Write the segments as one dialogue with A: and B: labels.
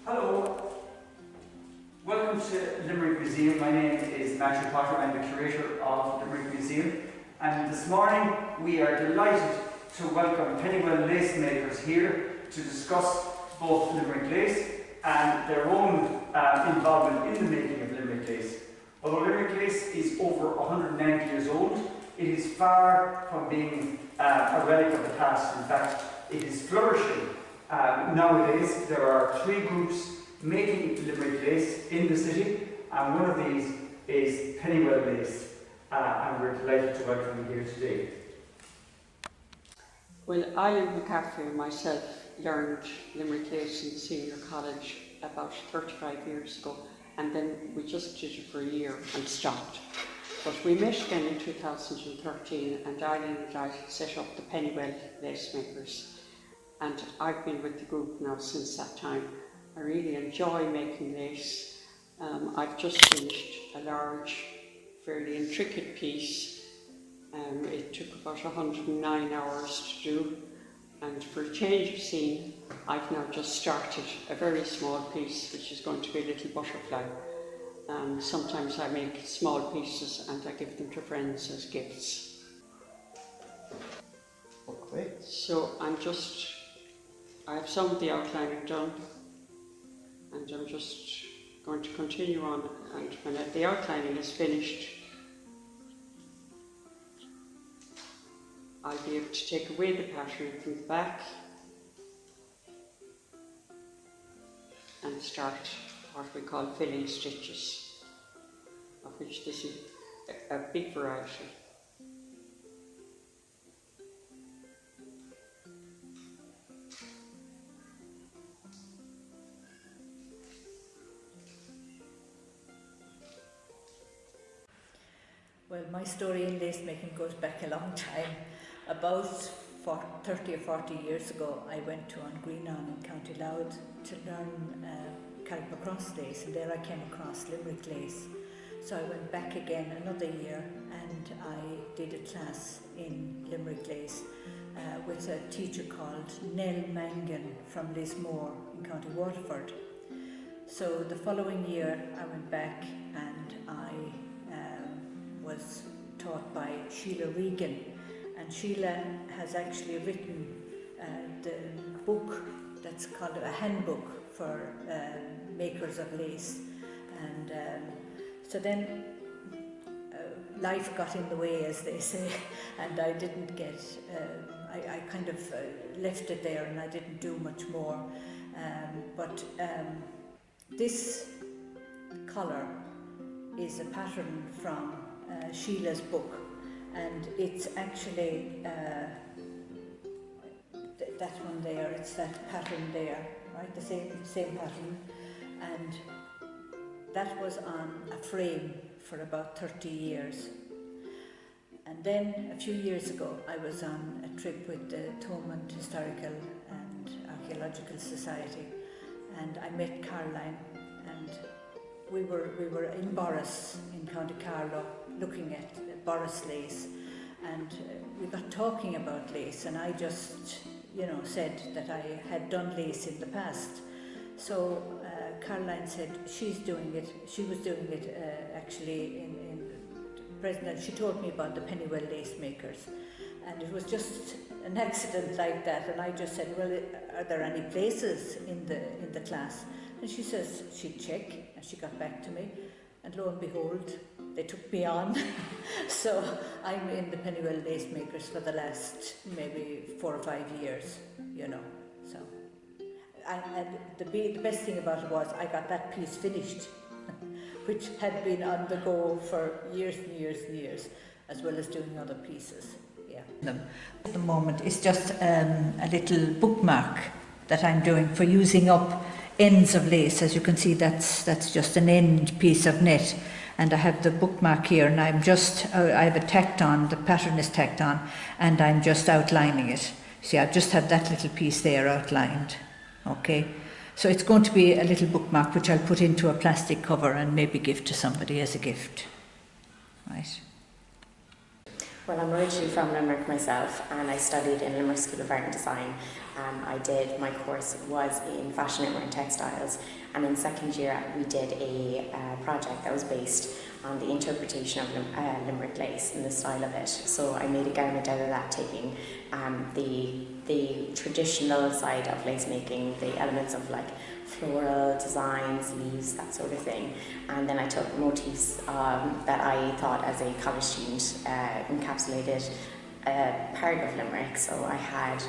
A: Hello, welcome to Limerick Museum. My name is Matthew Potter. I'm the curator of Limerick Museum, and this morning we are delighted to welcome Pennywell Lace Makers here to discuss both Limerick lace and their own involvement in the making of Limerick lace. Although Limerick lace is over 190 years old, it is far from being a relic of the past. In fact, it is flourishing. Nowadays, there are 3 groups making Limerick lace in the city, and one of these is Pennywell Lace, and we're delighted to welcome you here today.
B: Well, Eileen McCaffrey and myself learned Limerick lace in senior college about 35 years ago, and then we just did it for a year and stopped. But we met again in 2013, and Eileen and I set up the Pennywell Lace Makers. And I've been with the group now since that time. I really enjoy making lace. I've just finished a large, fairly intricate piece. It took about 109 hours to do. And for a change of scene, I've now just started a very small piece, which is going to be a little butterfly. Sometimes I make small pieces and I give them to friends as gifts.
A: Okay.
B: So I have some of the outlining done, and I'm just going to continue on, and when the outlining is finished, I'll be able to take away the pattern from the back and start what we call filling stitches, of which this is a big variety.
C: Well, my story in lace making goes back a long time. About 30 or 40 years ago, I went to Greenon in County Louth to learn Carrickmacross lace, and there I came across Limerick lace. So I went back again another year, and I did a class in Limerick lace with a teacher called Nell Mangan from Lismore in County Waterford. So the following year, I went back and I was taught by Sheila Regan, and Sheila has actually written the book that's called a handbook for makers of lace, and so then life got in the way, as they say, and I didn't get, I kind of left it there and I didn't do much more, but this colour is a pattern from Sheila's book, and it's actually that one there, it's that pattern there, right, the same pattern, and that was on a frame for about 30 years. And then a few years ago I was on a trip with the Thomond Historical and Archaeological Society, and I met Caroline, and we were in Borris in County Carlow looking at Borris lace, and we got talking about lace, and I just said that I had done lace in the past. So Caroline said she was doing it actually in Preston. She told me about the Pennywell Lace Makers, and it was just an accident like that, and I just said, well, are there any places in the class? And she says she'd check, and she got back to me, and lo and behold, they took me on. So I'm in the Pennywell Lace Makers for the last maybe 4 or 5 years, so. And the best thing about it was I got that piece finished, which had been on the go for years and years and years, as well as doing other pieces. Yeah. At the moment, it's just a little bookmark that I'm doing for using up ends of lace. As you can see, that's just an end piece of net, and I have the bookmark here, and I have it tacked on. The pattern is tacked on, and I'm just outlining it. See, I just have that little piece there outlined. Okay, so it's going to be a little bookmark which I'll put into a plastic cover and maybe give to somebody as a gift. Right.
D: Well, I'm originally from Limerick myself, and I studied in Limerick School of Art and Design. My course was in fashion and textiles, and in second year we did a project that was based on the interpretation of Limerick lace and the style of it. So I made a garment out of that, taking the traditional side of lace making, the elements of like floral designs, leaves, that sort of thing. And then I took motifs that I thought as a college student encapsulated part of Limerick. So I had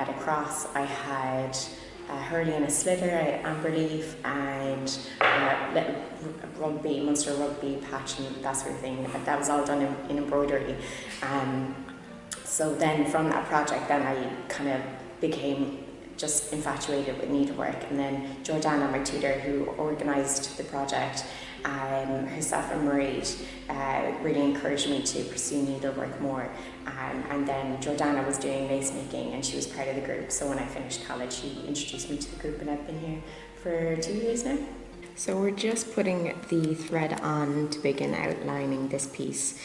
D: a cross, I had a hurley and a slither, I had amber leaf, and little rugby, Munster rugby patch and that sort of thing. That was all done in embroidery. So then from that project, then I kind of became just infatuated with needlework. And then Jordana, my tutor, who organised the project, herself and Marie, really encouraged me to pursue needlework more. And then Jordana was doing lace making and she was part of the group. So when I finished college, she introduced me to the group, and I've been here for 2 years now.
E: So we're just putting the thread on to begin outlining this piece.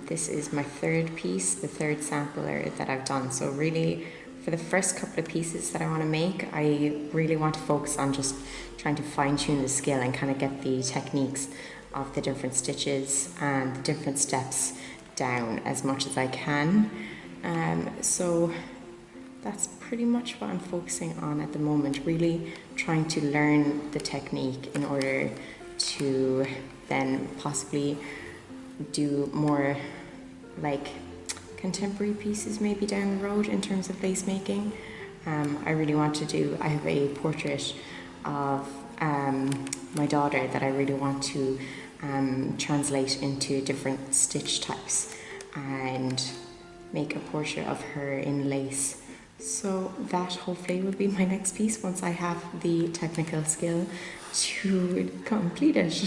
E: This is my third piece, the third sampler that I've done. So really, for the first couple of pieces that I want to make, I really want to focus on just trying to fine tune the skill and kind of get the techniques of the different stitches and the different steps down as much as I can. So that's pretty much what I'm focusing on at the moment, really trying to learn the technique in order to then possibly do more like contemporary pieces maybe down the road in terms of lace making. I really want to do, I have a portrait of my daughter that I really want to translate into different stitch types and make a portrait of her in lace. So that hopefully will be my next piece once I have the technical skill to complete it.